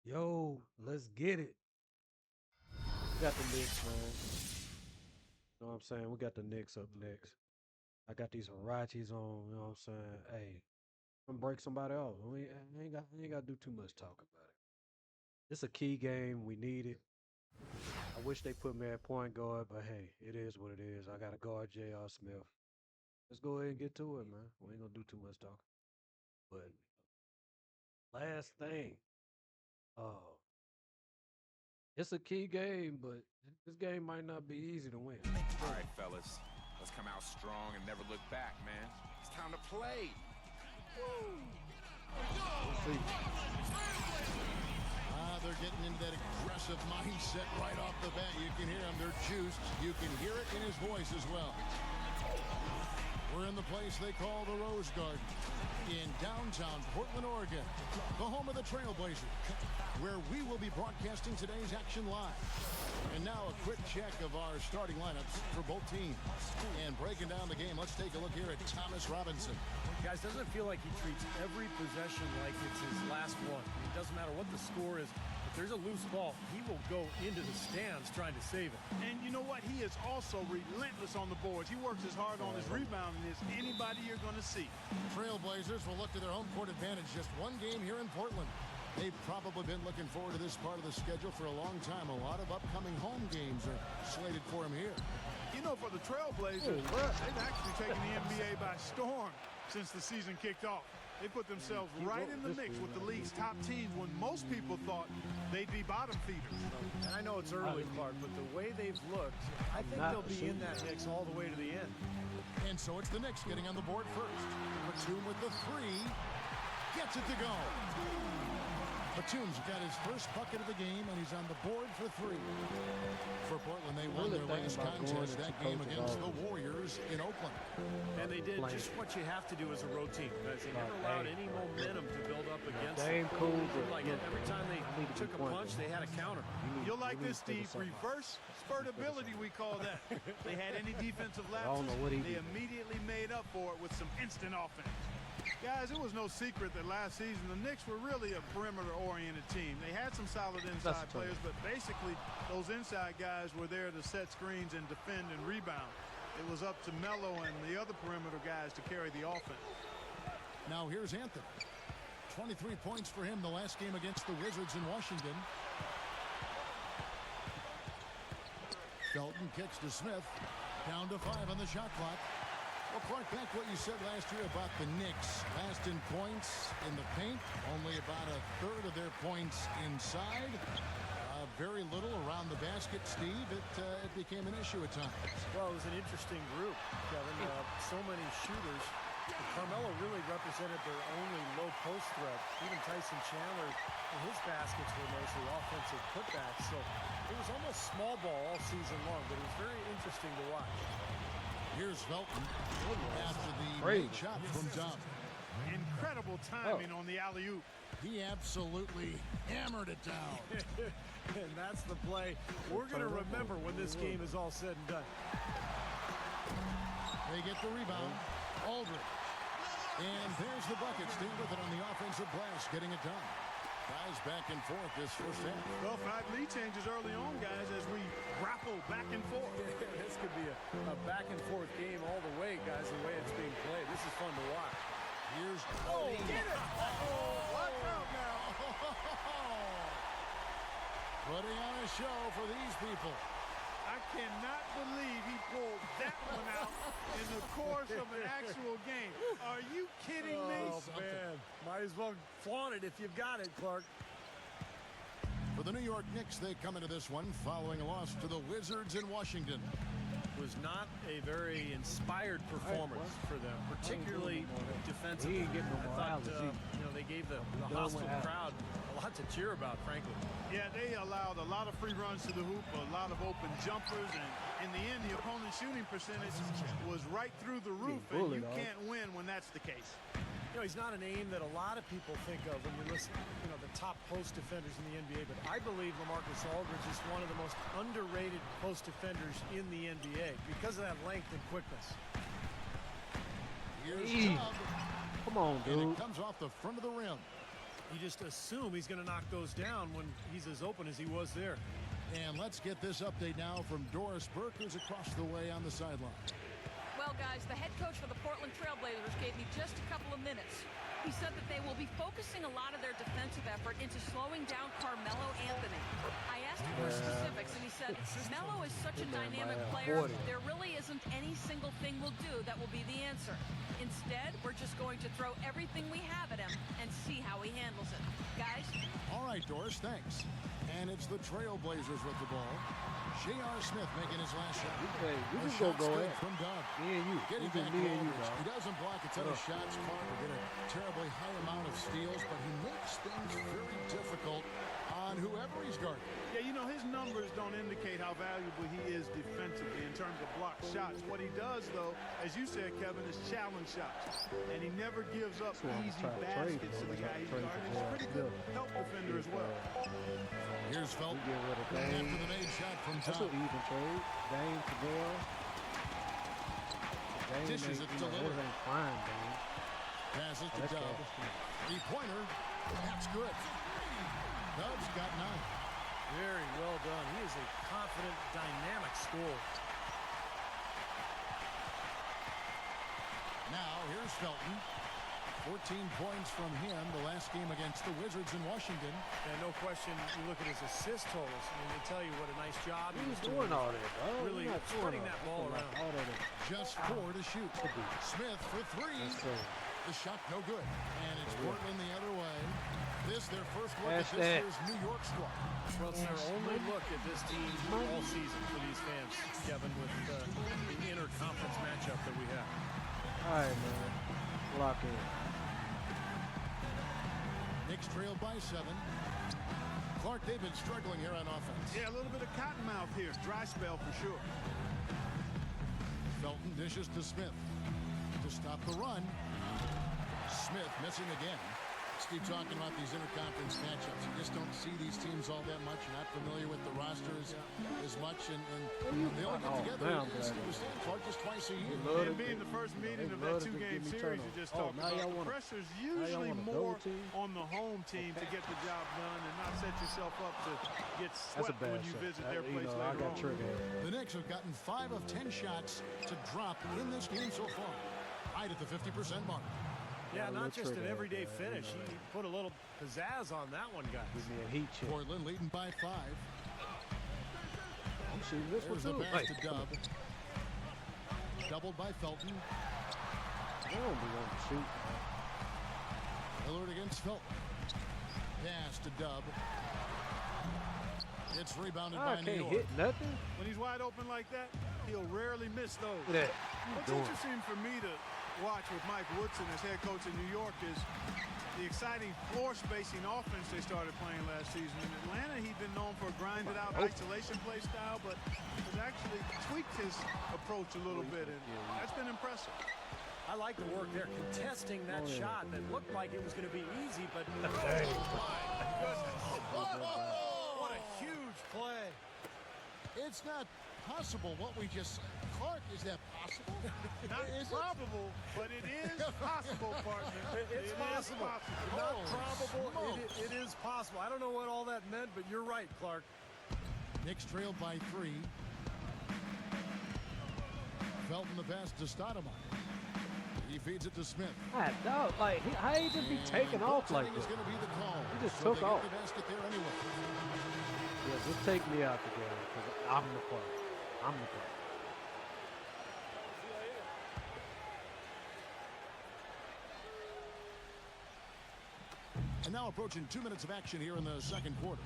Yo, let's get it. We got the Knicks, man. You know what I'm saying? We got the Knicks up next. I got these Hirachis on, you know what I'm saying? Hey, I'm gonna break somebody off. I ain't got to do too much talking about it. It's a key game. We need it. I wish they put me at point guard, but hey, it is what it is. I got to guard J.R. Smith. Let's go ahead and get to it, man. We ain't gonna do too much talking. But last thing, uh, it's a key game, but this game might not be easy to win. All right, fellas. Let's come out strong and never look back, man. It's time to play. We'll see. They're getting into that aggressive mindset right off the bat. You can hear them. They're juiced. You can hear it in his voice as well. We're in the place they call the Rose Garden in downtown Portland, Oregon, the home of the Trailblazers, where we will be broadcasting today's action live. And now a quick check of our starting lineups for both teams. And breaking down the game, let's take a look here at Thomas Robinson. Guys, doesn't it feel like he treats every possession like it's his last one? It doesn't matter what the score is. If there's a loose ball, he will go into the stands trying to save it. And you know what? He is also relentless on the boards. He works as hard on his rebounding as anybody you're going to see. Trailblazers will look to their home court advantage. Just one game here in Portland. They've probably been looking forward to this part of the schedule for a long time. A lot of upcoming home games are slated for him here. You know, for the Trailblazers, they've actually taken the NBA by storm since the season kicked off. They put themselves right in the mix with the league's top teams when most people thought they'd be bottom feeders. And I know it's early, Clark, but the way they've looked, I think they'll be in that mix all the way to the end. And so it's the Knicks getting on the board first. Batum with the three. Gets it to go. Batum's got his first bucket of the game, and he's on the board for three. For Portland, they won their last contest, that game against the Warriors in Oakland. And they did just what you have to do as a road team, guys. They never allowed any momentum to build up against them. Like every time they took a punch, they had a counter. You'll like this, Steve. Reverse spurtability, we call that. They had any defensive lapses, they immediately made up for it with some instant offense. Guys, it was no secret that last season the Knicks were really a perimeter-oriented team. They had some solid inside players, but basically those inside guys were there to set screens and defend and rebound. It was up to Melo and the other perimeter guys to carry the offense. Now here's Anthony. 23 points for him the last game against the Wizards in Washington. Felton kicks to Smith. Down to 5 on the shot clock. Well, Clark, back what you said last year about the Knicks. Last in points in the paint. Only about a third of their points inside. Very little around the basket, Steve. It became an issue at times. Well, it was an interesting group, Kevin. So many shooters. Carmelo really represented their only low post threat. Even Tyson Chandler, his baskets were mostly offensive putbacks. So it was almost small ball all season long, but it was very interesting to watch. Here's Felton after the late shot from Tom. Incredible timing on the alley-oop. He absolutely hammered it down. And that's the play we're going to remember when this game is all said and done. They get the rebound. Aldridge. And there's the bucket. Staying with it on the offensive glass, getting it done. Guys back and forth this first half. Well, 5 lead changes early on, guys, as we grapple back and forth. This could be a back and forth game all the way, guys, the way it's being played. This is fun to watch. Here's Get it! Watch out now! Putting on a show for these people. I cannot believe he pulled that one out in the course of an actual game. Are you kidding me? Oh, man. Might as well flaunt it if you've got it, Clark. For the New York Knicks, they come into this one following a loss to the Wizards in Washington. Was not a very inspired performance for them, particularly defensively. I thought they gave the hostile crowd a lot to cheer about, frankly. Yeah, they allowed a lot of free runs to the hoop, a lot of open jumpers, and in the end, the opponent's shooting percentage was right through the roof, and you can't win when that's the case. You know, he's not a name that a lot of people think of when you listen, the top post defenders in the NBA, but I believe LaMarcus Aldridge is one of the most underrated post defenders in the NBA because of that length and quickness. Here's Come on, dude. And it comes off the front of the rim. You just assume he's going to knock those down when he's as open as he was there. And let's get this update now from Doris Burke, who's across the way on the sideline. Well, guys, the head coach for the Portland Trailblazers gave me just a couple of minutes. He said that they will be focusing a lot of their defensive effort into slowing down Carmelo Anthony. I asked him for specifics, and he said, Melo is such a dynamic player, there really isn't any single thing we'll do that will be the answer. Instead, we're just going to throw everything we have at him and see how he handles it. Guys? All right, Doris, thanks. And it's the Trailblazers with the ball. J.R. Smith making his last shot. We can go ahead. From Doug. Me and you. Getting back to Aldridge. He doesn't block a ton of shots. Clark will get a terribly high amount of steals, but he makes things very difficult on whoever he's guarding. Yeah, you know, his numbers don't indicate how valuable he is defensively in terms of blocked shots. What he does, though, as you said, Kevin, is challenge shots. And he never gives up easy baskets to the guy he's guarding. He's a pretty good help defender as well. Here's Felton. After the made shot from That's top. what we even trade. Dame to Dale. Dishes it delivered. Ain't fine, Dame. Passes to Dub. Three-pointer. That's good. Dub's got 9. Very well done. He is a confident, dynamic scorer. Now, here's Felton. 14 points from him the last game against the Wizards in Washington. And no question, you look at his assist totals, and they tell you what a nice job He was doing all that, bro. Really spreading that ball around. Just 4 to shoot. Smith for 3. The shot no good. And it's Portland the other way. This their first look at this year's New York squad. Well, it's their only look at this team all season for these fans, Kevin, with the inter-conference matchup that we have. All right, man. Lock in. Knicks trail by 7. Clark, they've been struggling here on offense. Yeah, a little bit of cottonmouth here. Dry spell for sure. Felton dishes to Smith to stop the run. Smith missing again. Let's keep talking about these interconference matchups. You just don't see these teams all that much. You're not familiar with the rosters as much, and they all get together. Clark just twice a year. And being the first meeting of that 2-game series you just talked about, the pressure's usually more on the home team to get the job done and not set yourself up to get swept when you visit their place later on. The Knicks have gotten 5 of 10 shots to drop in this game so far, right at the 50% mark. Yeah, not just an everyday finish. He put a little pizzazz on that one, guys. Give me a heat check. Portland leading by 5. I'm shooting this one There's too. the pass to Dub. Doubled by Felton. They don't be wanting to shoot. Hillard against Felton. Pass to Dub. It's rebounded by New York. Hit nothing. When he's wide open like that, he'll rarely miss those. Look at that. What's interesting for me to watch with Mike Woodson as head coach in New York is the exciting floor spacing offense they started playing last season. In Atlanta, he'd been known for a grinded out isolation play style, but has actually tweaked his approach a little bit, and that's been impressive. I like the work there, contesting that shot that looked like it was going to be easy, but what a huge play. It's not possible what we just said. Clark, is that possible? Not probable, but it is possible, partner. It's possible. Not probable. It is possible. I don't know what all that meant, but you're right, Clark. Knicks trailed by 3. Felton the pass to Stoudemire. He feeds it to Smith. God, dog, like, how he just be taking off like this? Is going to be the call. He just took off. The basket there anyway. Yeah, just take me out the game because I'm the player. I'm the player. And now approaching 2 minutes of action here in the second quarter.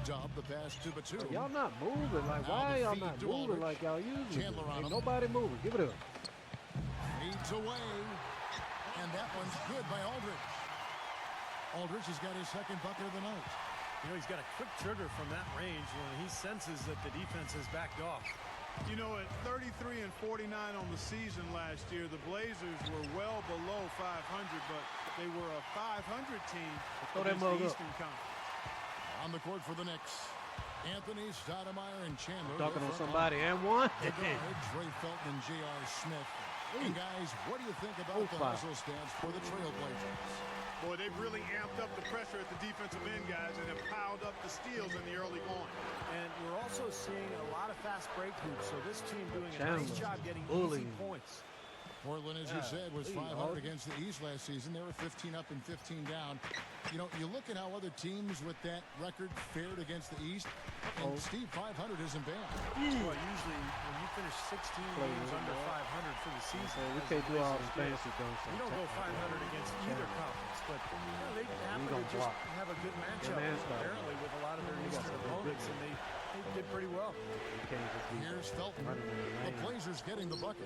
Dub the pass to Batum. Y'all not moving. Like, why y'all not moving like y'all usually do? Ain't nobody moving. Give it up. Feeds away. And that one's good by Aldridge. Aldridge has got his second bucket of the night. You know, he's got a quick trigger from that range when he senses that the defense has backed off. You know, at 33 and 49 on the season last year, the Blazers were well below 500, but they were a 500 team against the Eastern Conference. On the court for the Knicks, Anthony, Stoudemire, and Chandler. Talking on somebody and one. The guards, Ray Felton and J.R. Smith. And guys, what do you think about the hustle stats for the Trailblazers? Boy, they've really amped up the pressure at the defensive end, guys, and have piled up the steals in the early going. And we're also seeing a lot of fast break hoops, so this team doing a nice job getting easy points. Portland, as you said, was 500 against the East last season. They were 15 up and 15 down. You know, you look at how other teams with that record fared against the East, and Steve, 500 isn't bad. Well, usually when you finish 16 games under 500 for the season, we can't do all the fancy things. You don't go 500 against either conference, but they happen to just have a good matchup apparently with a lot of their Eastern opponents, and they did pretty well. Here's Felton. The Blazers getting the bucket.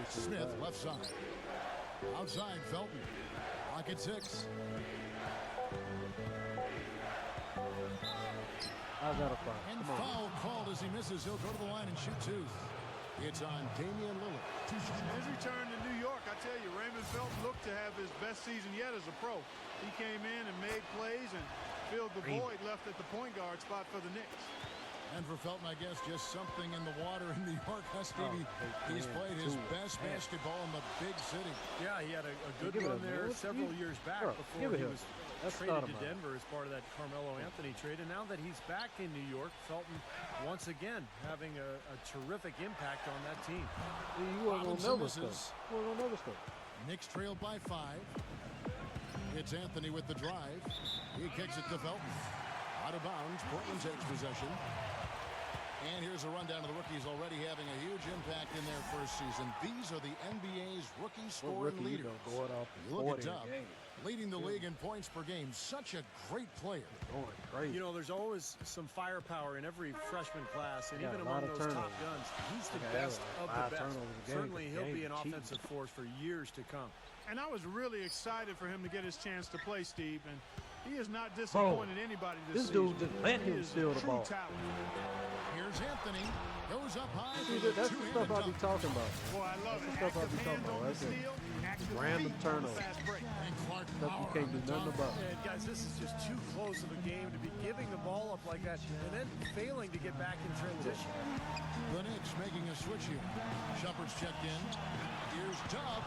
Smith left side. Outside Felton. Pocket 6. I got a foul. And foul called as he misses. He'll go to the line and shoot 2. It's on Damian Lillard. His return to New York, I tell you, Raymond Felton looked to have his best season yet as a pro. He came in and made plays and filled the void left at the point guard spot for the Knicks. And for Felton, I guess, just something in the water in New York. Stevie, he's played his best basketball in the big city. Yeah, he had a good run there several years back before he was traded to Denver as part of that Carmelo Anthony trade. And now that he's back in New York, Felton once again having a terrific impact on that team. You weren't going to know this stuff. Knicks trailed by 5. It's Anthony with the drive. He kicks it to Felton. Out of bounds, Portland takes possession. And here's a rundown of the rookies already having a huge impact in their first season. These are the NBA's rookie scoring leaders. Look at Dub, leading the league in points per game. Such a great player. You know, there's always some firepower in every freshman class, and even among those top guns, he's the best of the best. Certainly, he'll be an offensive force for years to come. And I was really excited for him to get his chance to play, Steve, and he has not disappointed anybody this season. This dude just let him steal the ball. Here's Anthony. Goes up high. That's the stuff I be talking about. Boy, I love it. Stuff I be talking about right there. Random turnover. Stuff you can't do nothing about. And guys, this is just too close of a game to be giving the ball up like that and then failing to get back in transition. The Knicks making a switch here. Shumpert's checked in. Here's Dub.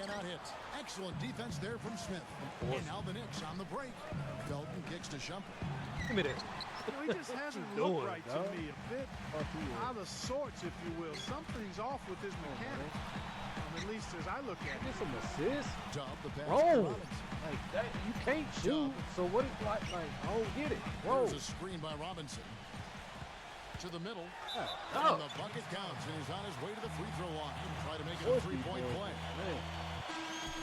Cannot hit. Excellent defense there from Smith. And now the Knicks on the break. Felton kicks to Shumpert. Give me that. He just hasn't looked right to me. A bit out of sorts, if you will. Something's off with his mechanics. At least as I look at it. Get some assists. Dub the pass. Roll. Like that, you can't shoot. So what is like I don't get it. Roll. There's a screen by Robinson. To the middle. And the bucket counts, and he's on his way to the free throw line. Try to make it a three-point play.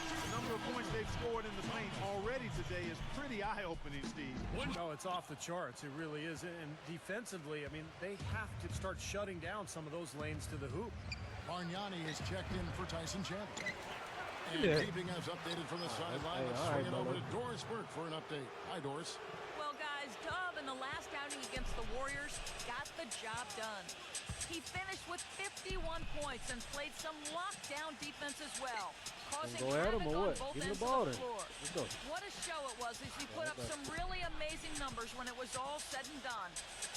The number of points they've scored in the paint already today is pretty eye-opening, Steve. No, it's off the charts. It really is. And defensively, I mean, they have to start shutting down some of those lanes to the hoop. Bargnani is checked in for Tyson Chandler. And keeping us updated from the sideline. Let's swing it over to Doris Burke for an update. Hi, Doris. Well, guys, Dub in the last outing against the Warriors got the job done. He finished with 51 points and played some lockdown defense as well, causing havoc on both ends of the floor. What a show it was as he put up some really amazing numbers when it was all said and done.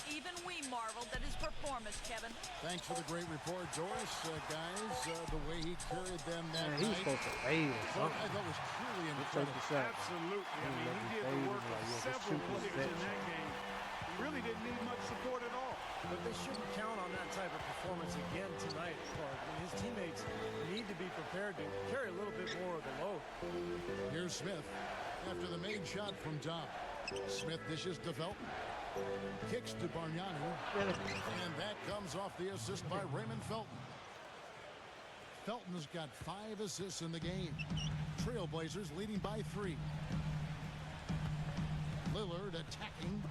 Even we marveled at his performance, Kevin. Thanks for the great report, Doris. Guys, the way he carried them that He's night. supposed to fade or I something. thought was truly incredible. Absolutely. I mean, he did the work of several players in that game. He really didn't need much support at all. But they shouldn't count on that type of performance again tonight, Clark. I mean, his teammates need to be prepared to carry a little bit more of the load. Here's Smith after the made shot from Dub. Smith dishes to Felton. Kicks to Bargnani. And that comes off the assist by Raymond Felton. Felton has got 5 assists in the game. Trailblazers leading by 3. Lillard attacking.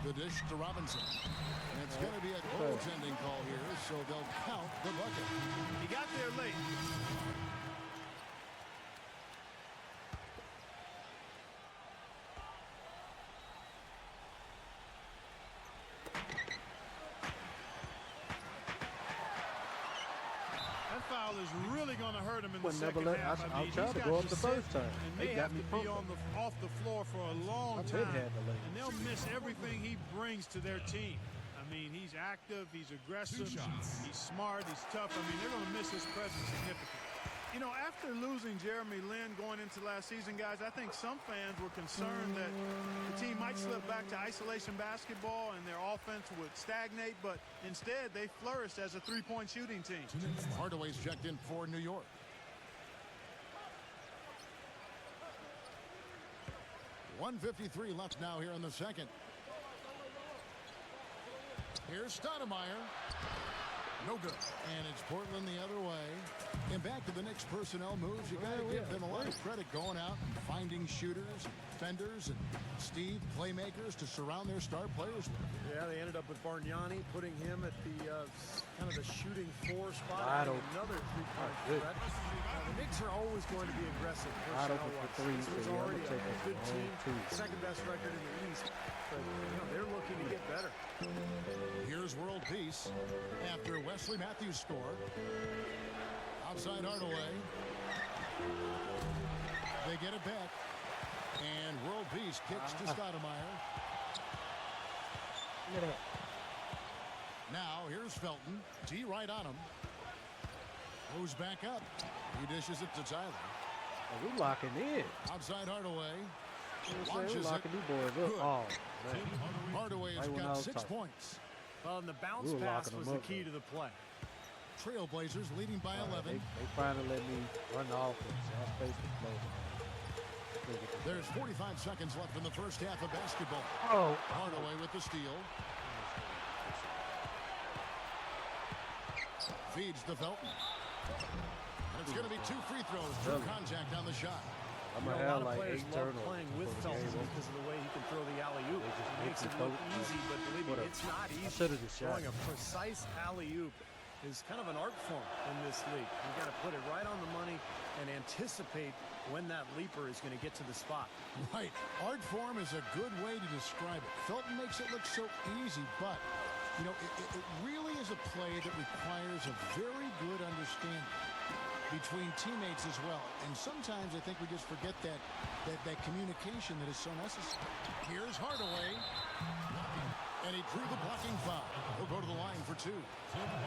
The dish to Robinson. And it's going to be a goaltending call here, so they'll count the bucket. He got there late. That foul is really going to hurt him in the second half. I'll try to go up the first time. And they have to be off the floor for a long time. And they'll miss everything he brings to their team. I mean, he's active, he's aggressive, he's smart, he's tough. I mean, they're going to miss his presence significantly. You know, after losing Jeremy Lin going into last season, guys, I think some fans were concerned that the team might slip back to isolation basketball and their offense would stagnate, but instead they flourished as a three-point shooting team. Hardaway's checked in for New York. .153 left now here in the second. Here's Stoudemire. No good. And it's Portland the other way. And back to the Knicks personnel moves. You got to give them a lot of credit going out and finding shooters, defenders, and playmakers to surround their star players with. Yeah, they ended up with Bargnani, putting him at the kind of the shooting 4 spot. Another three-point threat. The Knicks are always going to be aggressive. This was already a good team, second best record in the East. But they're looking to get better. Here's world peace after Wesley Matthews score. Outside Hardaway. They get it back. And world peace kicks to Stoudemire. Now here's Felton. T right on him. Moves back up. He dishes it to Tyler. We locking in. Outside Hardaway. We're locking these boys up. Oh, man. Hardaway has got 6 points. Well, and the bounce pass was the key to the play. Trailblazers leading by 11. They finally let me run the offense. Our space was closing. There's 45 seconds left in the first half of basketball. Oh. Hardaway with the steal. Feeds to Felton. And it's going to be 2 free throws. True contact on the shot. I'm going to have like 8 turnovers. Playing with Felton because of the way he can throw the alley-oop. It makes it look easy, but believe me, it's not easy. Throwing a precise alley-oop is kind of an art form in this league. You got to put it right on the money and anticipate when that leaper is going to get to the spot. Right. Art form is a good way to describe it. Felton makes it look so easy, but it really is a play that requires a very good understanding between teammates as well. And sometimes I think we just forget that communication that is so necessary. Here's Hardaway. And he drew the blocking foul. He'll go to the line for 2.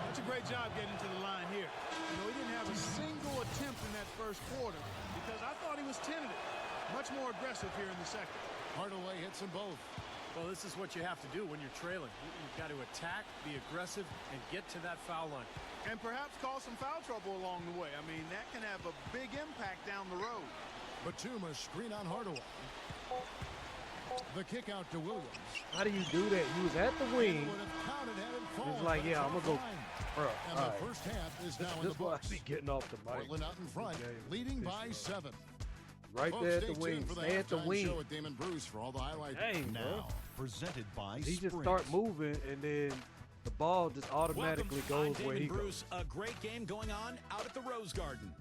It's a great job getting to the line here. He didn't have a single attempt in that first quarter because I thought he was tentative. Much more aggressive here in the second. Hardaway hits them both. Well, this is what you have to do when you're trailing. You've got to attack, be aggressive, and get to that foul line. And perhaps cause some foul trouble along the way. I mean, that can have a big impact down the road. Batum screen on Hardaway. The kick out to Williams. How do you do that? He was at the wing. He's like, yeah, I'm going to go. Bro, and the first half is now in the books. This getting off the mic. Portland out in front, leading by 7. Right there at the wing. Stay at the wing. Show with Damon Bruce for all the highlights. Hey, now presented by He just start moving, and then the ball just automatically goes where he Bruce, goes. A great game going on out at the Rose Garden.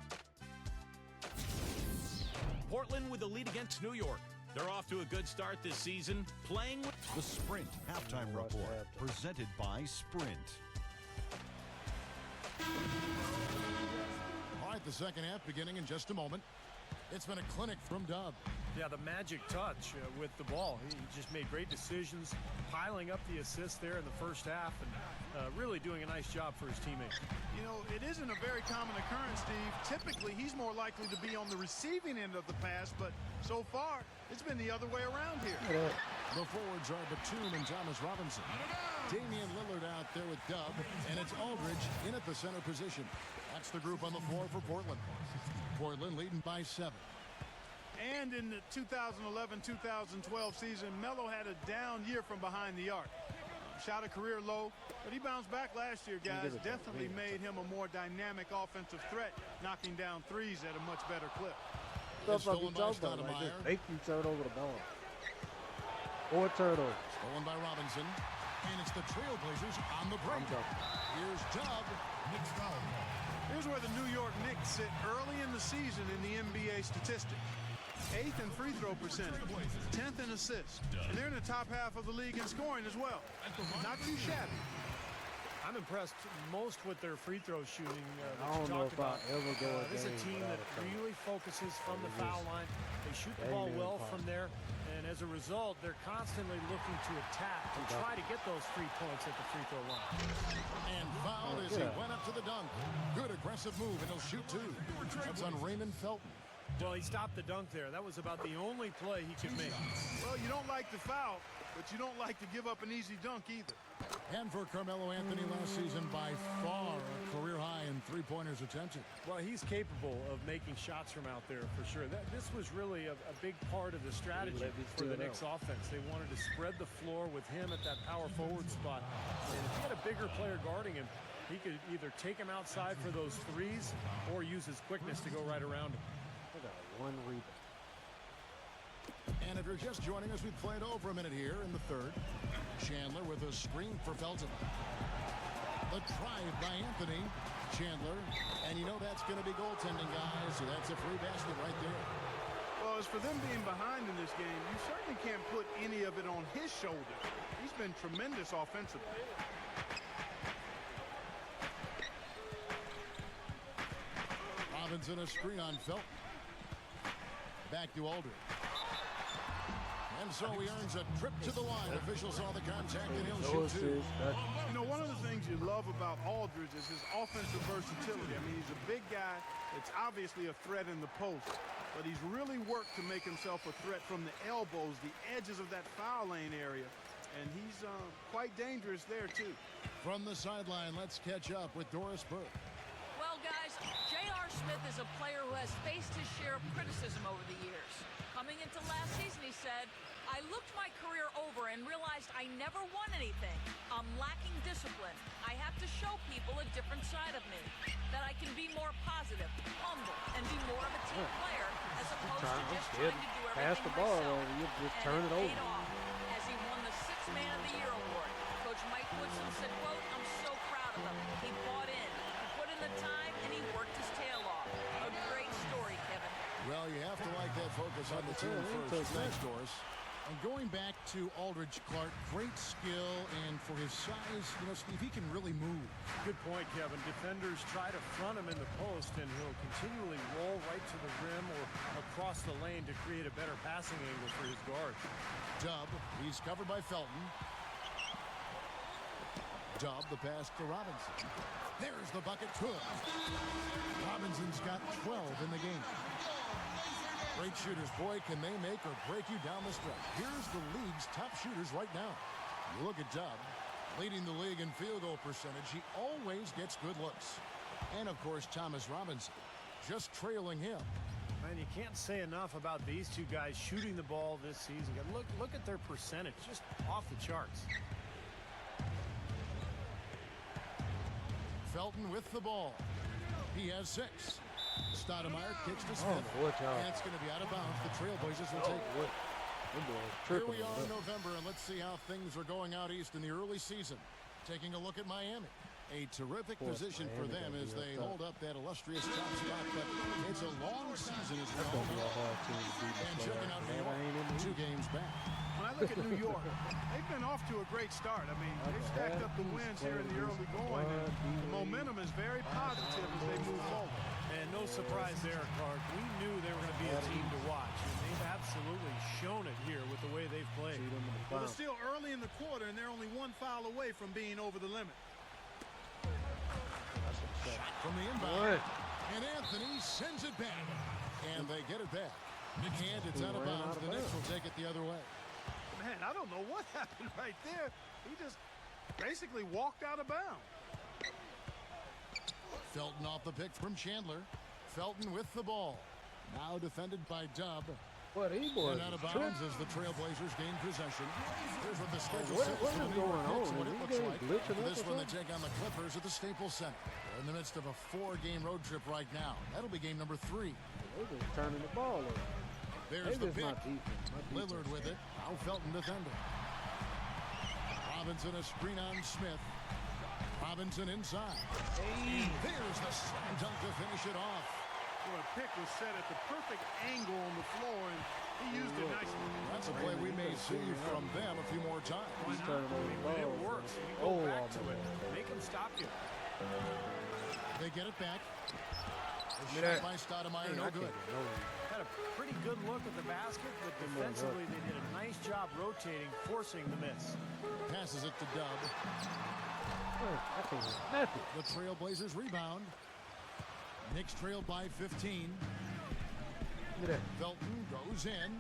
Portland with the lead against New York. They're off to a good start this season, playing with the Sprint halftime report, presented by Sprint. All right, the second half beginning in just a moment. It's been a clinic from Dub. Yeah, the magic touch with the ball. He just made great decisions, piling up the assists there in the first half, and really doing a nice job for his teammates. It isn't a very common occurrence, Steve. Typically, he's more likely to be on the receiving end of the pass, but so far, it's been the other way around here. The forwards are Batum and Thomas Robinson. Damian Lillard out there with Dub, and it's Aldridge in at the center position. That's the group on the floor for Portland. Portland leading by 7. And in the 2011-2012 season, Melo had a down year from behind the arc. Shot a career low, but he bounced back last year, guys. Definitely made him a more dynamic offensive threat, knocking down threes at a much better clip. Stuff like you talked about, like just make you turn over the ball. Or turtle. Stolen by Robinson. And it's the Trailblazers on the break. Here's Dub. Knicks foul. Here's where the New York Knicks sit early in the season in the NBA statistics. 8th in free throw percentage, 10th in assists, and they're in the top half of the league in scoring as well. Not too shabby. I'm impressed most with their free throw shooting. I don't know if I ever go a This is a team that really focuses from the foul line. They shoot the ball well from there, and as a a result, they're constantly looking to attack and try to get those 3 points at the free throw line. And fouled as he went up to the dunk. Good aggressive move, and he'll shoot 2. That's on Raymond Felton. Well, he stopped the dunk there. That was about the only play he could make. Well, you don't like the foul, but you don't like to give up an easy dunk either. And for Carmelo Anthony last season, by far a career high in three-pointers attempted. Well, he's capable of making shots from out there for sure. This was really a big part of the strategy for the Knicks offense. They wanted to spread the floor with him at that power forward spot. And if he had a bigger player guarding him, he could either take him outside for those threes or use his quickness to go right around him. I got 1 rebound. And if you're just joining us, we've played over a minute here in the third. Chandler with a screen for Felton. The drive by Anthony. Chandler. And you know that's going to be goaltending, guys. So that's a free basket right there. Well, as for them being behind in this game, you certainly can't put any of it on his shoulders. He's been tremendous offensively. Robinson a screen on Felton. Back to Aldridge. And so he earns a trip to the line. Officials saw the contact and he'll shoot 2. You know, one of the things you love about Aldridge is his offensive versatility. I mean, he's a big guy. It's obviously a threat in the post. But he's really worked to make himself a threat from the elbows, the edges of that foul lane area. And he's quite dangerous there, too. From the sideline, let's catch up with Doris Burke. Well, guys, J.R. Smith is a player who has faced his share of criticism over the years. Coming into last season, he said, I looked my career over and realized I never won anything. I'm lacking discipline. I have to show people a different side of me. That I can be more positive, humble, and be more of a team player as opposed to just trying to do everything pass the ball myself. over, you just And turn it over. paid off as he won the 6th Man of the Year award. Coach Mike Woodson said, quote, I'm so proud of him. He bought in. He put in the time, and he worked his tail off. A great story, Kevin. Well, you have to like that focus on the team first. Thanks, Doris. And going back to Aldridge, Clark, great skill, and for his size, you know, Steve, he can really move. Good point, Kevin. Defenders try to front him in the post, and he'll continually roll right to the rim or across the lane to create a better passing angle for his guard. Dub, he's covered by Felton. Dub, the pass to Robinson. There's the bucket. Good. Robinson's got 12 in the game. Great shooters, boy, can they make or break you down the stretch. Here's the league's top shooters right now. You look at Dub, leading the league in field goal percentage. He always gets good looks. And, of course, Thomas Robinson, just trailing him. Man, you can't say enough about these two guys shooting the ball this season. Look at their percentage, just off the charts. Felton with the ball. He has 6. Stoudemire kicks to Smith. And it's going to be out of bounds. The Trailblazers will take it. Here we are in November, and let's see how things are going out east in the early season. Taking a look at Miami. A terrific position for them as they hold up that illustrious top spot, but it's a long season as well. And checking out New York, 2 games back. When I look at New York, they've been off to a great start. I mean, they've stacked up the wins here in the early going, and the momentum is very positive as they move forward. And no surprise there, Clark. We knew they were going to be a team to watch, and they've absolutely shown it here with the way they've played. Well, it's still early in the quarter, and they're only 1 foul away from being over the limit. From the inbound, and Anthony sends it back, and they get it back. And it's out of bounds. The Knicks will take it the other way. Man, I don't know what happened right there. He just basically walked out of bounds. Felton off the pick from Chandler. Felton with the ball. Now defended by Dub. And out of bounds as the Trailblazers gain possession. Here's what the schedule says for the New York Knicks and what it looks like. For this one, they take on the Clippers at the Staples Center. They're in the midst of a 4-game road trip right now. That'll be game number 3. They're just turning the ball over. There's the pick. Lillard with it. Now Felton defending. Robinson a screen on Smith. Robinson inside. Hey. There's the slam dunk to finish it off. Well, the pick was set at the perfect angle on the floor, and he used it nicely. That's a play we may see from them a few more times. Why not? I mean, when it works, you go back to it. Make them stop you. They get it back. A shot by Stoudemire, no good. Had a pretty good look at the basket, but defensively they did a nice job rotating, forcing the miss. Passes it to Dub. I can't do nothing. The Trailblazers rebound. Knicks trailed by 15. Look at that. Felton goes in.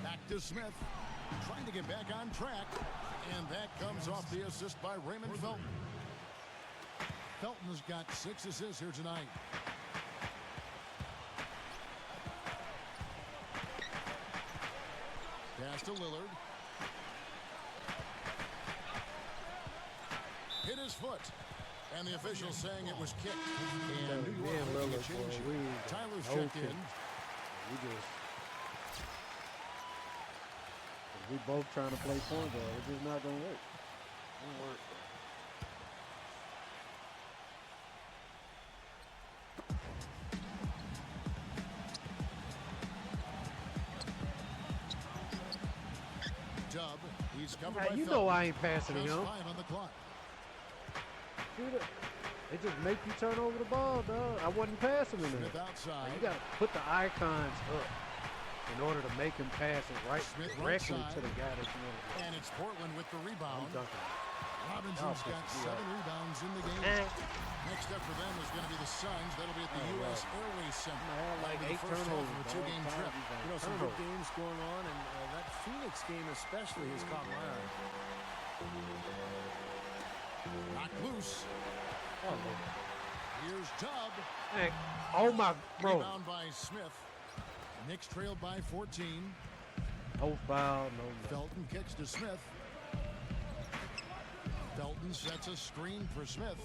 Back to Smith. Trying to get back on track. And that comes off the assist by Raymond Felton. Felton has got 6 assists here tonight. Pass to Lillard. Hit his foot. And the official saying it was kicked. And New York making a change. Tyler's checked in. We both trying to play point guard. It's just not going to work. It won't work. Dub. He's covered Hey, by you Felton. know I ain't passing Just him. 5 on the clock. Dude, they just make you turn over the ball, dog. I wasn't passing him. Smith outside. You got to put the icons up in order to make him pass it right Smith directly right to the guy that you want to And it's Portland with the I'm rebound. dunking. Robinson's got 7 rebounds in the game. Next up for them is going to be the Suns. That'll be at the U.S. Airways Center. Like That'll be 8 the first half turnovers. of a 2-game trip. You know, some good games going on, and that Phoenix game especially has caught my eye. Knocked loose. Here's Dub. Hey, oh my, bro. Rebound by Smith. Knicks trailed by 14. No foul, no. Felton kicks to Smith. Felton sets a screen for Smith.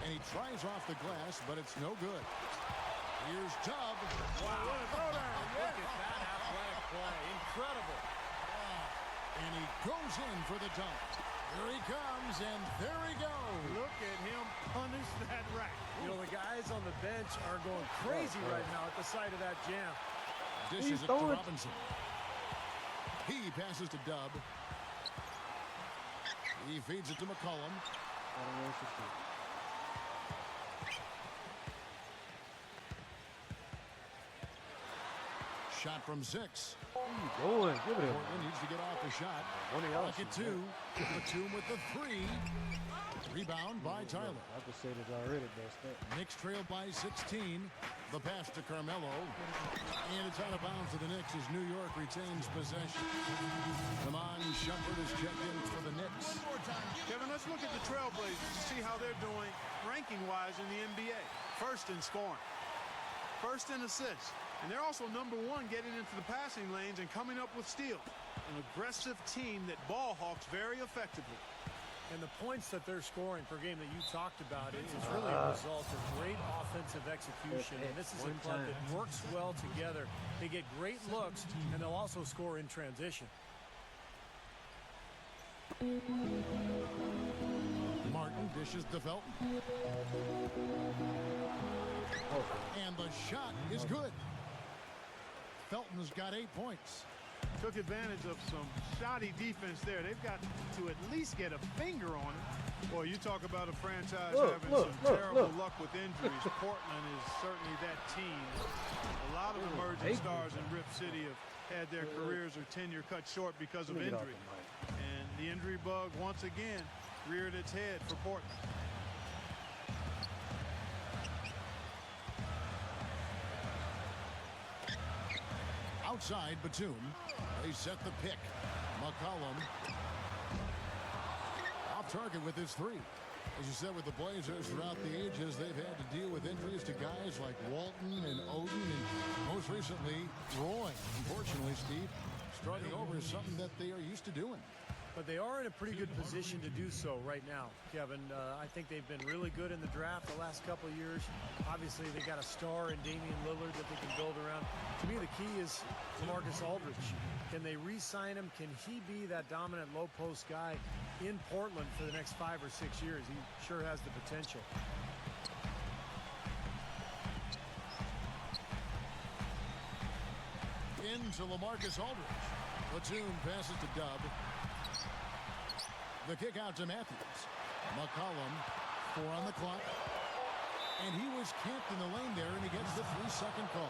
And he tries off the glass, but it's no good. Here's Dub. Wow, what a throwdown. Look at that athletic play. Incredible. And he goes in for the dunk. Here he comes, and there he goes. Look at him punish that rack. You know, the guys on the bench are going crazy right now at the sight of that jam. Dishes it to Robinson. He passes to Dub. He feeds it to McCollum. Shot from 6. What are you doing? Give it a Portland needs to get off the shot. Pocket 2. Batum with the 3. Rebound by Tyler. I could say this already, best. Knicks trail by 16. The pass to Carmelo. And it's out of bounds to the Knicks as New York retains possession. Lamont Shumpert is checked in for the Knicks. Kevin, let's look at the Trailblazers to see how they're doing ranking-wise in the NBA. First in scoring. First in assists. And they're also #1 getting into the passing lanes and coming up with steals. An aggressive team that ball hawks very effectively. And the points that they're scoring per game that you talked about is really a result of great offensive execution. And this is a club that works well together. They get great looks, and they'll also score in transition. Martin dishes to Felton. And the shot is good. Felton has got 8 points. Took advantage of some shoddy defense there. They've got to at least get a finger on it. Boy, you talk about a franchise having some terrible luck with injuries. Portland is certainly that team. A lot of emerging stars in Rip City have had their careers or tenure cut short because of injury. And the injury bug, once again, reared its head for Portland. Outside Batum. They set the pick. McCollum off target with his 3. As you said, with the Blazers throughout the ages, they've had to deal with injuries to guys like Walton and Oden and most recently Roy. Unfortunately, Steve, starting over is something that they are used to doing. But they are in a pretty good position to do so right now, Kevin. I think they've been really good in the draft the last couple of years. Obviously, they got a star in Damian Lillard that they can build around. To me, the key is Marcus Aldridge. Can they re-sign him? Can he be that dominant low-post guy in Portland for the next 5 or 6 years? He sure has the potential. Into LaMarcus Aldridge. Batum passes to Dub. The kick out to Matthews. McCollum, 4 on the clock. And he was camped in the lane there, and he gets the 3-second call.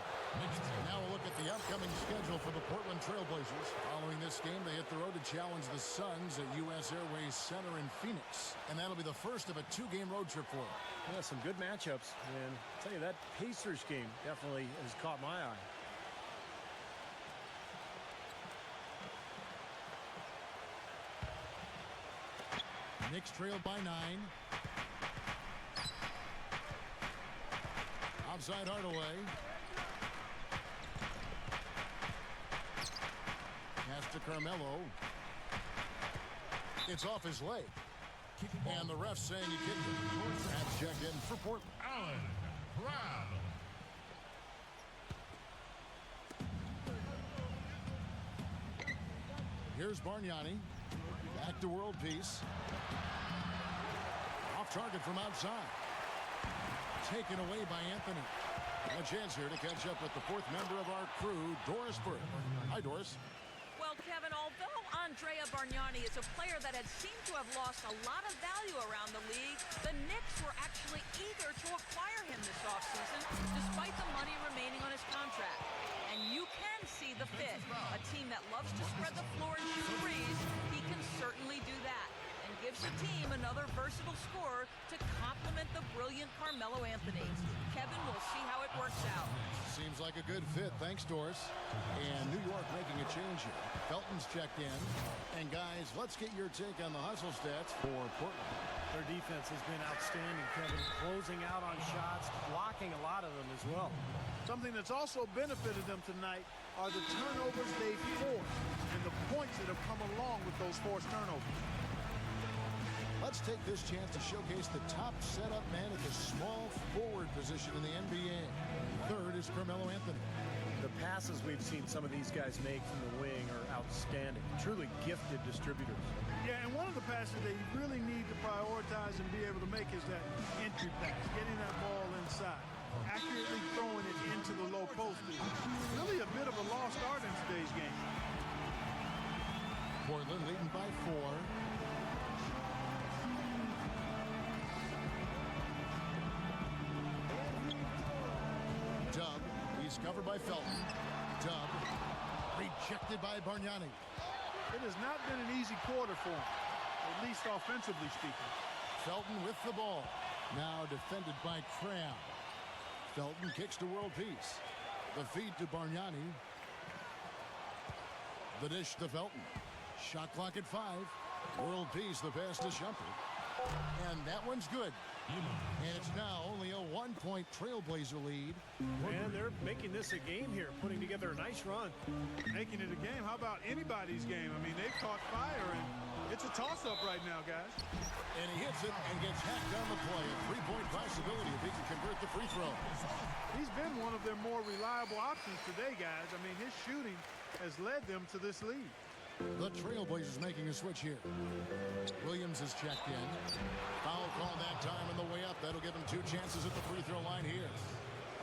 Now we'll look at the upcoming schedule. So for the Portland Trailblazers, following this game, they hit the road to challenge the Suns at U.S. Airways Center in Phoenix. And that'll be the first of a 2-game road trip for them. Yeah, some good matchups. And I'll tell you, that Pacers game definitely has caught my eye. Knicks trail by 9. Outside Hardaway. Pass to Carmelo. It's off his leg. And the ref's saying he kicked it. That's checked in for Portland. Allen Brown. Here's Bargnani. Back to world peace. Off target from outside. Taken away by Anthony. A chance here to catch up with the 4th member of our crew, Doris Burke. Hi, Doris. Well, Kevin, although Andrea Bargnani is a player that had seemed to have lost a lot of value around the league, the Knicks were actually eager to acquire him this offseason, despite the money remaining on his contract. And you can see the fit. A team that loves to spread the floor and shoot threes, he can certainly do that. And gives the team another versatile scorer to complement the brilliant Carmelo Anthony. Kevin, we'll see how it works out. Seems like a good fit. Thanks, Doris. And New York making a change here. Felton's checked in. And guys, let's get your take on the hustle stats for Portland. Their defense has been outstanding, Kevin. Closing out on shots, blocking a lot of them as well. Something that's also benefited them tonight are the turnovers they've forced and the points that have come along with those forced turnovers. Let's take this chance to showcase the top setup man at the small forward position in the NBA. Third is Carmelo Anthony. The passes we've seen some of these guys make from the wing are outstanding. Truly gifted distributors. Yeah, and one of the passes that you really need to prioritize and be able to make is that entry pass, getting that ball inside, accurately throwing it into the low post. Is really a bit of a lost art in today's game. Portland leading by 4. Dub, he's covered by Felton. Dub, rejected by Bargnani. It has not been an easy quarter for him, at least offensively speaking. Felton with the ball. Now defended by Cram. Felton kicks to world peace. The feed to Bargnani. The dish to Felton. Shot clock at 5. World peace, the pass to Shumpert. And that one's good. And it's now only a 1-point Trailblazer lead. And they're making this a game here, putting together a nice run. Making it a game. How about anybody's game? I mean, they've caught fire, and it's a toss-up right now, guys. And he hits it and gets hacked on the play. A 3-point possibility if he can convert the free throw. He's been one of their more reliable options today, guys. I mean, his shooting has led them to this lead. The Trailblazers making a switch here. Williams is checked in. Foul call that time on the way up. That'll give him 2 chances at the free throw line here.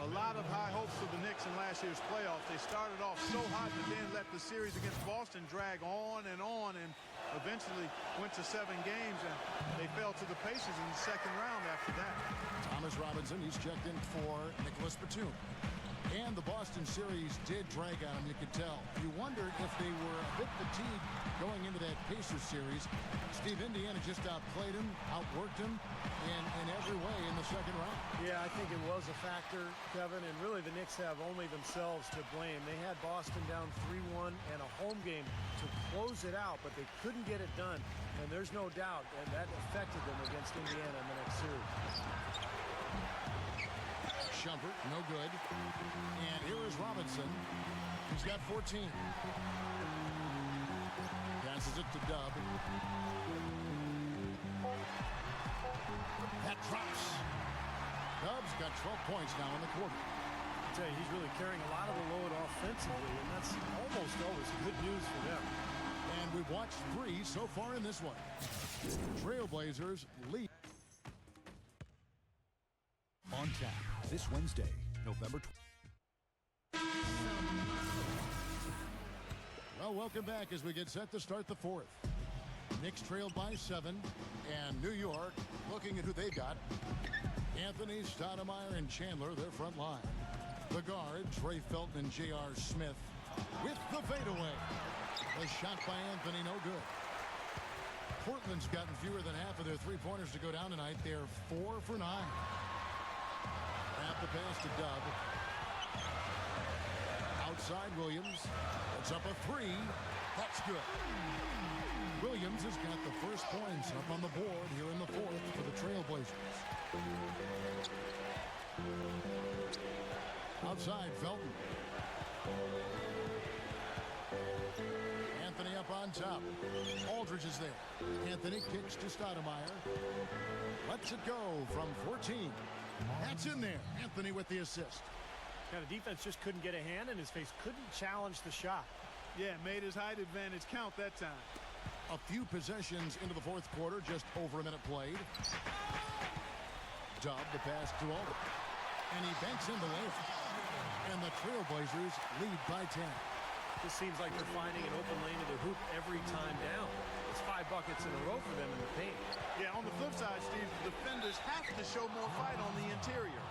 A lot of high hopes for the Knicks in last year's playoffs. They started off so hot, but then let the series against Boston drag on, and eventually went to 7 games, and they fell to the Pacers in the second round after that. Thomas Robinson, he's checked in for Nicholas Batum. And the Boston series did drag on him, you could tell. You wondered if they were a bit fatigued going into that Pacers series. Steve Indiana just outplayed him, outworked him in every way in the second round. Yeah, I think it was a factor, Kevin, and really the Knicks have only themselves to blame. They had Boston down 3-1 and a home game to close it out, but they couldn't get it done. And there's no doubt that affected them against Indiana in the next series. Shumpert, no good. And here is Robinson. He's got 14. Passes it to Dub. That drops. Dub's got 12 points now in the quarter. I tell you, he's really carrying a lot of the load offensively, and that's almost always good news for them. And we've watched 3 so far in this one. Trailblazers lead. On tap this Wednesday, November 20th. Well, welcome back as we get set to start the 4th. Knicks trailed by 7, and New York looking at who they got. Anthony, Stoudemire, and Chandler, their front line. The guard, Trey Felton and J.R. Smith. with the fadeaway. The shot by Anthony, no good. Portland's gotten fewer than half of their three-pointers to go down tonight. They're 4 for 9. At the pass to Dub. Outside Williams. It's up a 3. That's good. Williams has got the first points up on the board here in the fourth for the Trailblazers. Outside Felton. Anthony up on top. Aldridge is there. Anthony kicks to Stoudemire. Lets it go from 14. That's in there. Anthony with the assist. Kind of defense just couldn't get a hand in his face. Couldn't challenge the shot. Yeah, made his height advantage count that time. A few possessions into the fourth quarter. Just over a minute played. Dub the pass to Aldridge. And he banks in the layup. And the Trailblazers lead by 10. This seems like they're finding an open lane to the hoop every time down. It's 5 buckets in a row for them in the paint. Yeah, on the flip side, Steve, the defenders have to show more fight on the interior.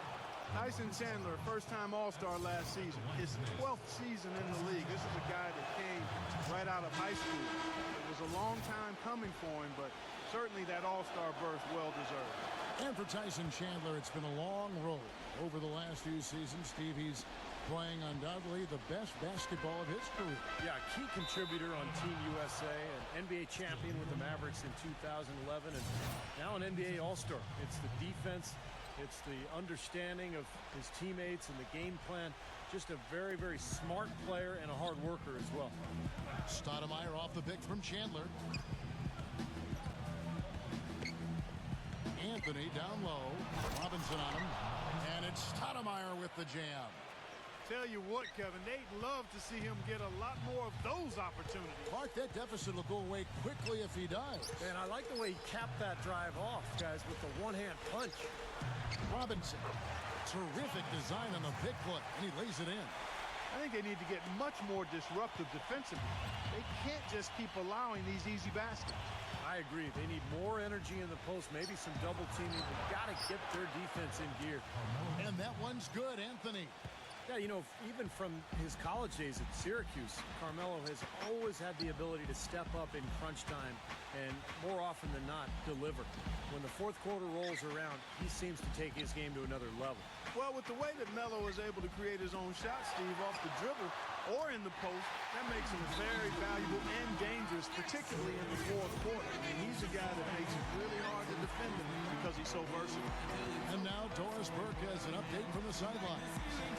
Tyson Chandler, first-time All-Star last season. His 12th season in the league. This is a guy that came right out of high school. It was a long time coming for him, but certainly that All-Star berth well-deserved. And for Tyson Chandler, it's been a long road over the last few seasons. Steve, he's playing undoubtedly the best basketball of his career. Yeah, a key contributor on Team USA, an NBA champion with the Mavericks in 2011, and now an NBA All-Star. It's the defense, it's the understanding of his teammates and the game plan. Just a very, very smart player and a hard worker as well. Stoudemire off the pick from Chandler. Anthony down low. Robinson on him. And it's Stoudemire with the jam. Tell you what, Kevin, they'd love to see him get a lot more of those opportunities. Clark, that deficit will go away quickly if he does. And I like the way he capped that drive off, guys, with the one-hand punch. Robinson, terrific design on the pick play, and he lays it in. I think they need to get much more disruptive defensively. They can't just keep allowing these easy baskets. I agree. They need more energy in the post, maybe some double teaming. They've got to get their defense in gear. And that one's good, Anthony. Yeah, you know, even from his college days at Syracuse, Carmelo has always had the ability to step up in crunch time and more often than not deliver. When the fourth quarter rolls around, he seems to take his game to another level. Well, with the way that Melo is able to create his own shot, Steve, off the dribble or in the post, that makes him very valuable and dangerous, particularly in the fourth quarter. And he's a guy that makes it really hard to defend him because he's so versatile. And now Doris Burke has an update from the sidelines.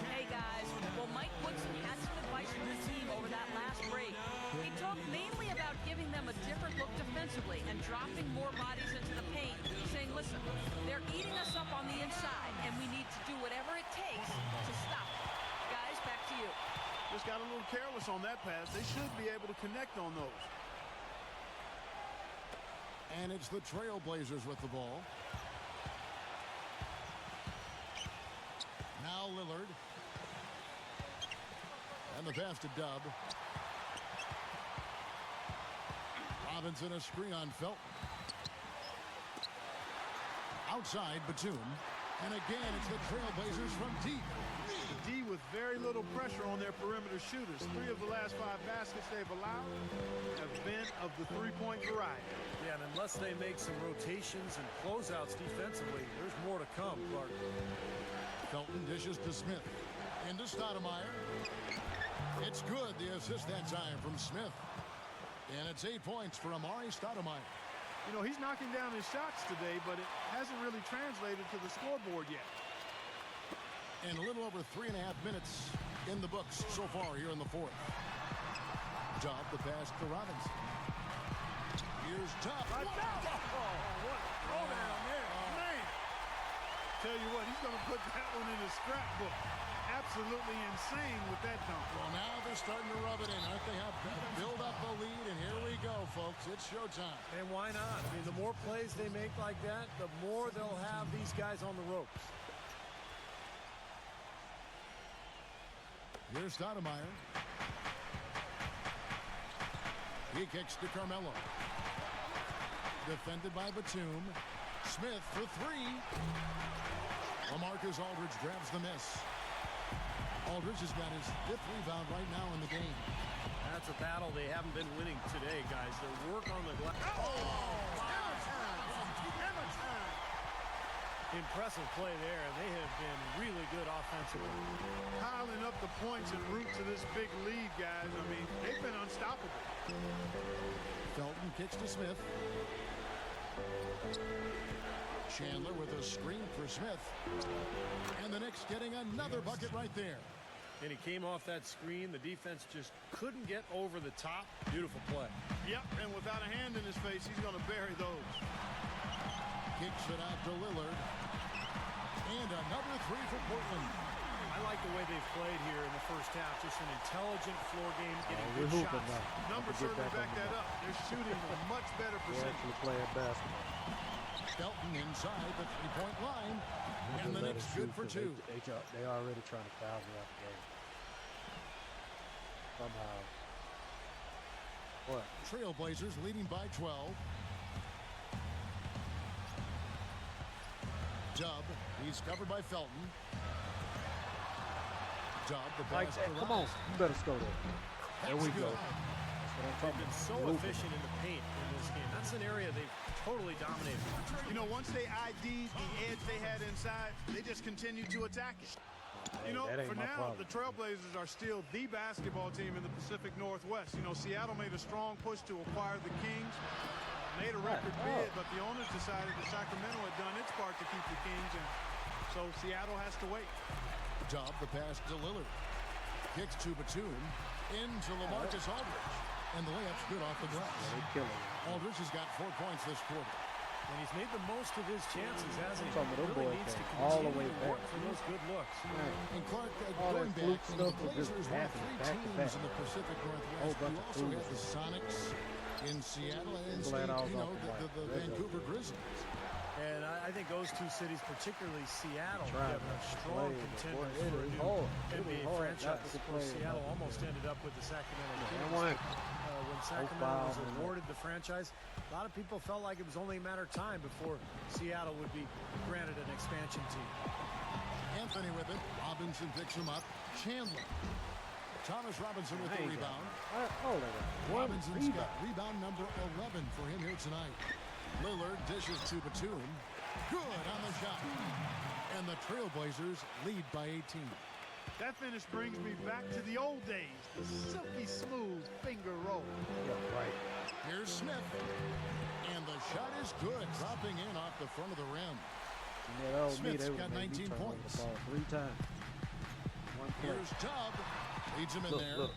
Hey, guys. Well, Mike Woodson had some advice for the team over that last break. He talked mainly about giving them a different look defensively and dropping more bodies into the paint, saying, listen, they're eating us up on the inside, and we need to do whatever it takes to stop it. Guys, back to you. Just got a little careless on that pass. They should be able to connect on those. And it's the Trailblazers with the ball. Now Lillard. And the pass to Dub. Robinson a screen on Felton. Outside Batum. And again, it's the Trailblazers from deep. The D with very little pressure on their perimeter shooters. 3 of the last 5 baskets they've allowed have been of the three-point variety. Yeah, and unless they make some rotations and closeouts defensively, there's more to come, Clark. Felton dishes to Smith. Into Stoudemire. It's good, the assist that time from Smith. And it's 8 points for Amari Stoudemire. You know, he's knocking down his shots today, but it hasn't really translated to the scoreboard yet. And a little over 3.5 minutes in the books so far here in the fourth. Dub the pass to Robinson. Here's Dub. What a throwdown there. Man. Tell you what, he's going to put that one in his scrapbook. Absolutely insane with that dunk. Well, now they're starting to rub it in. Aren't they? Have build up the lead, and here we go, folks. It's showtime. And why not? I mean, the more plays they make like that, the more they'll have these guys on the ropes. Here's Stoudemire. He kicks to Carmelo. Defended by Batum. Smith for 3. LaMarcus Aldridge grabs the miss. Aldridge has got his 5th rebound right now in the game. it's a battle they haven't been winning today, guys. Their work on the glass. Impressive play there, and they have been really good offensively. Piling up the points en route to this big lead, guys. I mean, they've been unstoppable. Felton kicks to Smith. Chandler with a screen for Smith. And the Knicks getting another bucket right there. And he came off that screen. The defense just couldn't get over the top. Beautiful play. Yep, and without a hand in his face, he's going to bury those. Kicks it out to Lillard. And another three for Portland. I like the way they've played here in the first half. Just an intelligent floor game, getting we're good hooping shots. now. Numbers certainly back that up. They're shooting a much better We're percentage. actually playing basketball. Felton inside the three-point line. And the Knicks good for two. They already trying to foul me out the game. Somehow. What? Trailblazers leading by 12. Dub, he's covered by Felton. Dub, the pass to Come on, Rice. you better score there. There we go. Good. That's what I'm They've talking been about. so Hooping. efficient in the paint in this game. That's an area they've totally dominated. You know, once they ID'd the edge they had inside, they just continued to attack it. Hey, You know, that ain't for my now, problem. the Trailblazers are still the basketball team in the Pacific Northwest. You know, Seattle made a strong push to acquire the Kings, made a record bid, but the owners decided that Sacramento had done its part to keep the Kings, and so Seattle has to wait. Dub, the pass to Lillard. Kicks to Batum. Into LaMarcus Aldridge. And the layup's good off the glass. They're killing me. Aldridge has got 4 points this quarter. And he's made the most of his chances, hasn't he? Some of them Really boys needs to came all the continue way to work back. for those good looks. And Clark, All going that fluke back, and the stuff was just Blazers were happening 3 back to teams back. in the Pacific Whole Northwest. bunch You of also had fools. the Sonics in Seattle and Glad I was you know, off the white. the Red Vancouver Grizzlies. And I think those two cities, particularly Seattle, Tried have a to strong play, but contenders boy, it for a is new hard. It NBA is hard not franchise. to Of play course, Seattle nothing. almost ended up with the Sacramento And Kings. one. When Sacramento foul was on that. awarded the franchise, a lot of people felt like it was only a matter of time before Seattle would be granted an expansion team. Anthony with it. Robinson picks him up. Chandler. Thomas Robinson with the There you go. rebound. Hold on. One Robinson's got rebound. rebound number 11 for him here tonight. Lillard dishes to Batum. Good on the shot. And the Trailblazers lead by 18. That finish brings me back to the old days, the silky smooth finger roll. Yeah, right. Here's Smith. And the shot is good, dropping in off the front of the rim. Yeah, that was me. Smith's They would got make me 19 turn over points. the ball 3 times. One play. Here's Dub. Leads him in Look, there. look.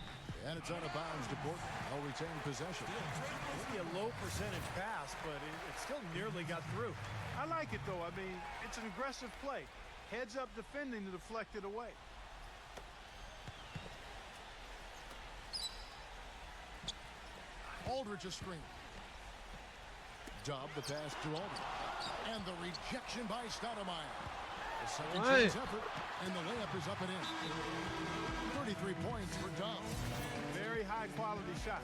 And it's out of bounds to Portland. They'll retain possession. Maybe a low percentage pass, but it still nearly got through. I like it, though. I mean, it's an aggressive play. Heads up defending to deflect it away. Aldridge a screen. Dub the pass to Aldridge. And the rejection by Stoudemire. The second chance effort, and the layup is up and in. 33 points for Dub. Very high quality shot.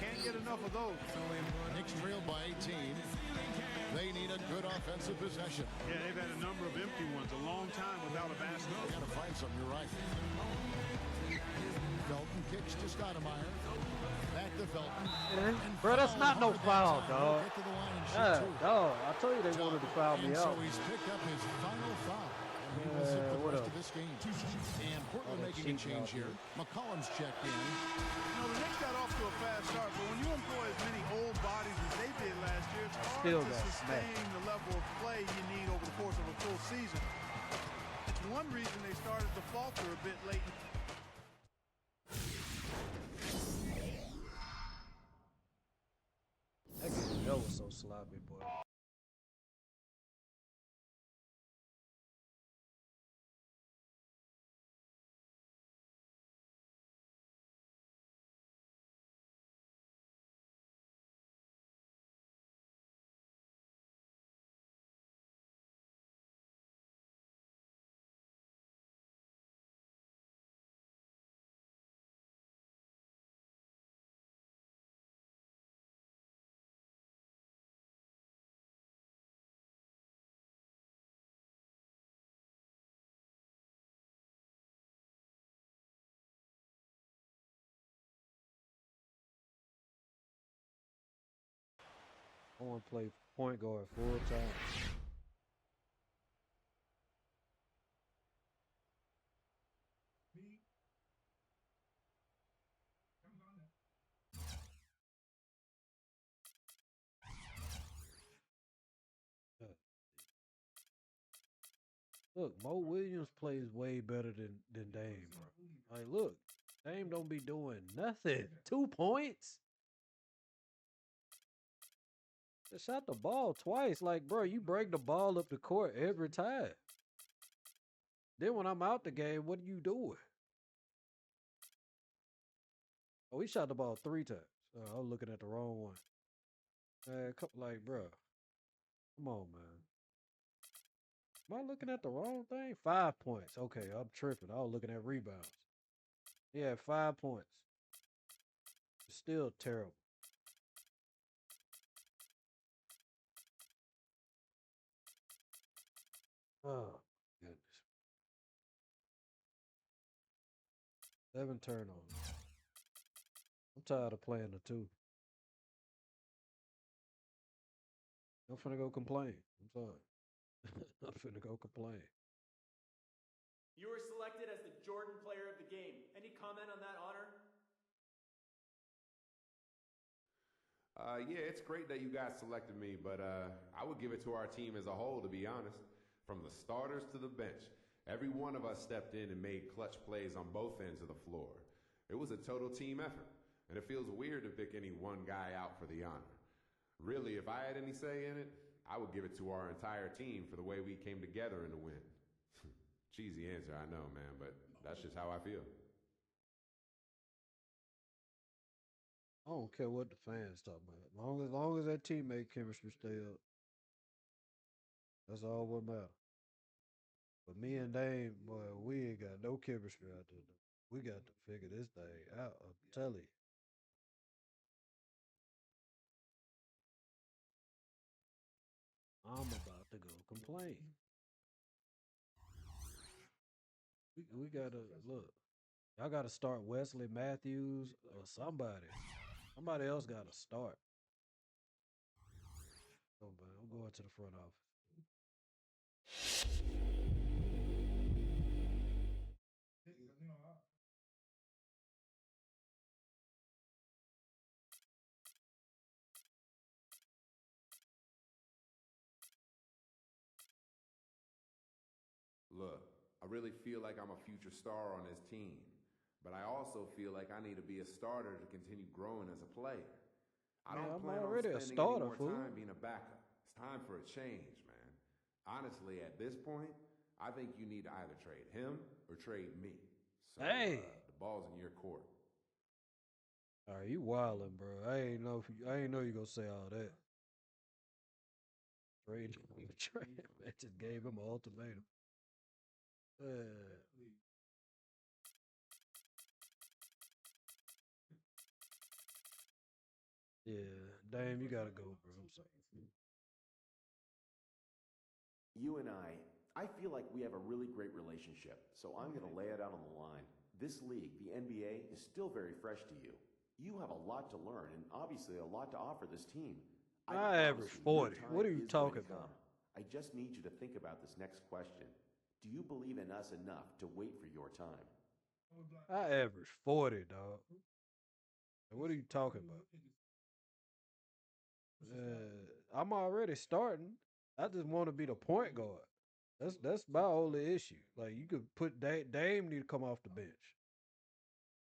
Can't get enough of those. Knicks trail by 18. They need a good offensive possession. Yeah, they've had a number of empty ones, a long time without a basket. They gotta find something, you're right. Felton kicks to Stoudemire. Back to Felton. And Bro, that's not no foul foul, that time. dog. Get to the line and shoot Yeah, two. dog. I told you they wanted to foul me And out. so he's picked up his final foul. And he will sit for the what rest else? of this game. And Portland that making a cheating change out here. McCollum's checked in. You know, the Knicks got off to a fast start, but when you employ as many old bodies as they did last year, it's hard Still to got sustain smacked. the level of play you need over the course of a full season. It's one reason they started to falter a bit late. That was so sloppy, boy. I want to play point guard full time. Look, Mo Williams plays way better than Dame, bro. Like, look, Dame don't be doing nothing. 2 points. Just shot the ball twice. Like, bro, you break the ball up the court every time. Then when I'm out the game, what are you doing? Oh, he shot the ball 3 times. I was looking at the wrong one. Like, bro, come on, man. Am I looking at the wrong thing? 5 points. Okay, I'm tripping. I was looking at rebounds. He had 5 points. Still terrible. Oh, goodness. 7 turnovers. I'm tired of playing the 2. I'm finna go complain. I'm sorry. I'm finna go complain. You were selected as the Jordan Player of the Game. Any comment on that honor? Yeah, it's great that you guys selected me, but I would give it to our team as a whole, to be honest. From the starters to the bench, every one of us stepped in and made clutch plays on both ends of the floor. It was a total team effort, and it feels weird to pick any one guy out for the honor. Really, if I had any say in it, I would give it to our entire team for the way we came together in the win. Cheesy answer, I know, man, but that's just how I feel. I don't care what the fans talk about. Long as that teammate chemistry stay up. That's all what matters. But me and Dame, boy, we ain't got no chemistry out there. We got to figure this thing out. I'm telling you. I'm about to go complain. We gotta look. Y'all gotta start Wesley Matthews or somebody. Somebody else gotta start. Oh man, I'm going to the front office. Look, I really feel like I'm a future star on this team, but I also feel like I need to be a starter to continue growing as a player. I Man, don't I'm plan on already a spending any starter, more fool. time being a backup. It's time for a change, man. Honestly, at this point, I think you need to either trade him or trade me. So Hey. the ball's in your court. All right, you wildin', bro. I ain't know you gonna say all that. Trade, I just gave him an ultimatum. Yeah, Dame, you gotta go, bro. I'm sorry. You and I feel like we have a really great relationship, so I'm going to lay it out on the line. This league, the NBA, is still very fresh to you. You have a lot to learn and obviously a lot to offer this team. I average 40. What are you talking about? I just need you to think about this next question. Do you believe in us enough to wait for your time? I average 40, dog. What are you talking about? I'm already starting. I just want to be the point guard. That's my only issue. Like, you could put Dame need to come off the bench.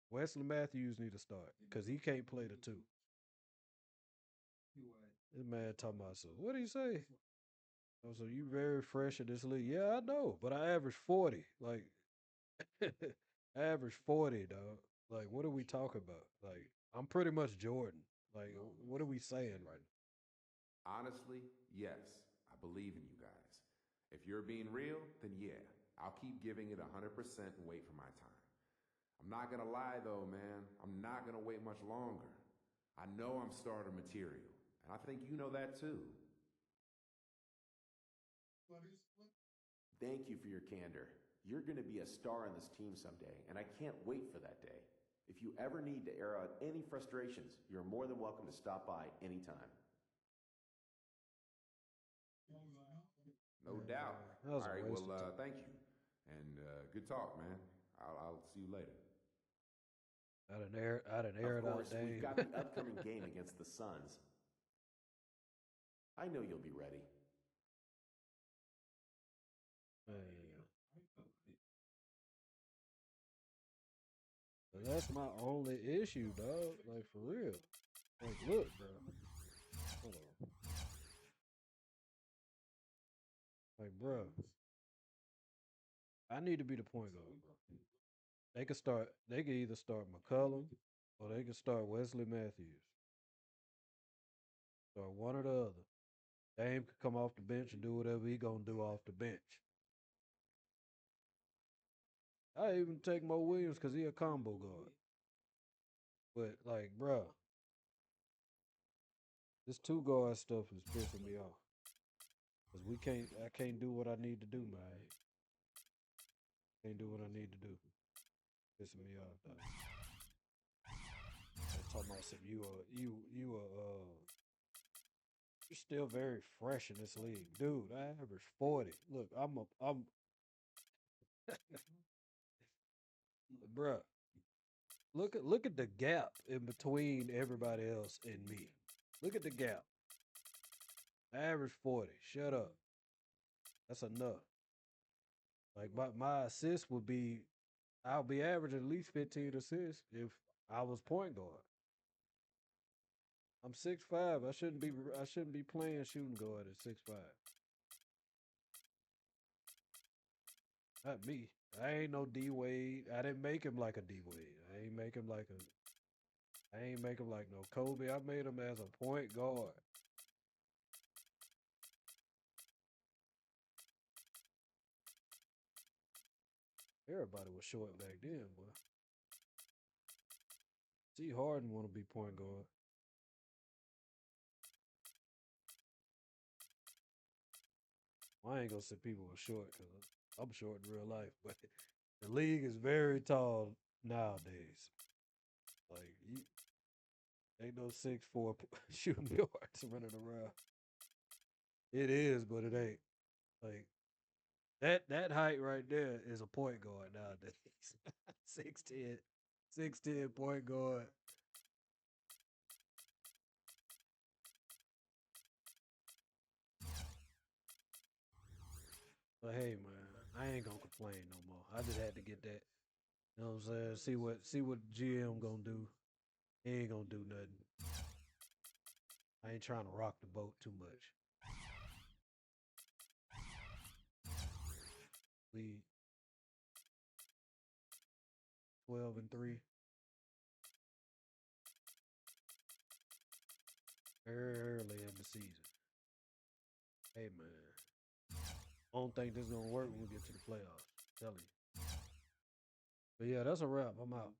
Wesley Matthews need to start because he can't play the 2. This man talking about, so what do you say? Oh, so you very fresh in this league. Yeah, I know, but I average 40. Like, I average 40, dog. Like, what are we talking about? Like, I'm pretty much Jordan. Like, what are we saying right now? Honestly, yes, I believe in you guys. If you're being real, then yeah, I'll keep giving it 100% and wait for my time. I'm not going to lie, though, man. I'm not going to wait much longer. I know I'm starter material, and I think you know that too. Thank you for your candor. You're going to be a star on this team someday, and I can't wait for that day. If you ever need to air out any frustrations, you're more than welcome to stop by anytime. No Yeah, doubt. that was All a right, waste well, of time. thank you. And good talk, man. I'll see you later. I done air Of it out, course, we've Dave. got the upcoming game against the Suns. I know you'll be ready. But that's my only issue, dog. Like, for real. Like, look, bro. Hold on. Like, bro. I need to be the point guard, bro. They could either start McCullum or they could start Wesley Matthews. Start one or the other. Dame could come off the bench and do whatever he gonna do off the bench. I even take Mo Williams because he a combo guard. But like, bruh, this two guard stuff is pissing me off. Cause I can't do what I need to do, man. Can't do what I need to do. Pissing me off, dog. They talking about some you're still very fresh in this league, dude. I average 40. Look, I'm bruh. Look at the gap in between everybody else and me. Look at the gap. I average 40. Shut up. That's enough. Like my assist would be, I'll be averaging at least 15 assists if I was point guard. I'm 6'5". I shouldn't be playing shooting guard at 6'5". Not me. I ain't no D Wade. I didn't make him like a D Wade. I ain't make him like no Kobe. I made him as a point guard. Everybody was short back then, boy. T. Harden want to be point guard. I ain't gonna say people are short because I'm short in real life, but the league is very tall nowadays. Like, ain't no 6'4" shooting guards running around. It is, but it ain't. Like, that height right there is a point guard nowadays. 6'10", 6'10" point guard. But hey, man, I ain't gonna complain no more. I just had to get that. You know what I'm saying? See what GM gonna do. He ain't gonna do nothing. I ain't trying to rock the boat too much. We 12-3. Early in the season. Hey, man. I don't think this is gonna work when we get to the playoffs. I'm telling you. But yeah, that's a wrap. I'm out.